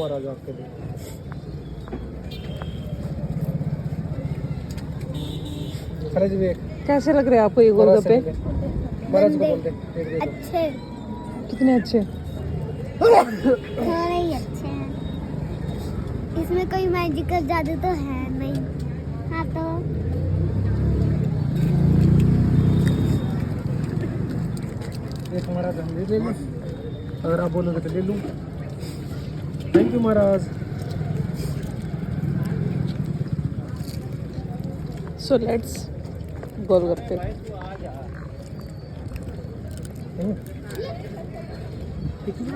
महाराज आपके लिए। खरज भी एक कैसे लग रहे हैं आपको ये गोलगप्पे? महाराज को बोलते हैं अच्छे, कितने अच्छे। थोड़े ही अच्छे हैं। इसमें कोई मैजिकल जादू तो है नहीं। हाँ तो एक महाराज हम ले लें, अगर आप बोलोगे तो ले लूँ। थैंक यू महाराज। So let's golgappe. ठीक है।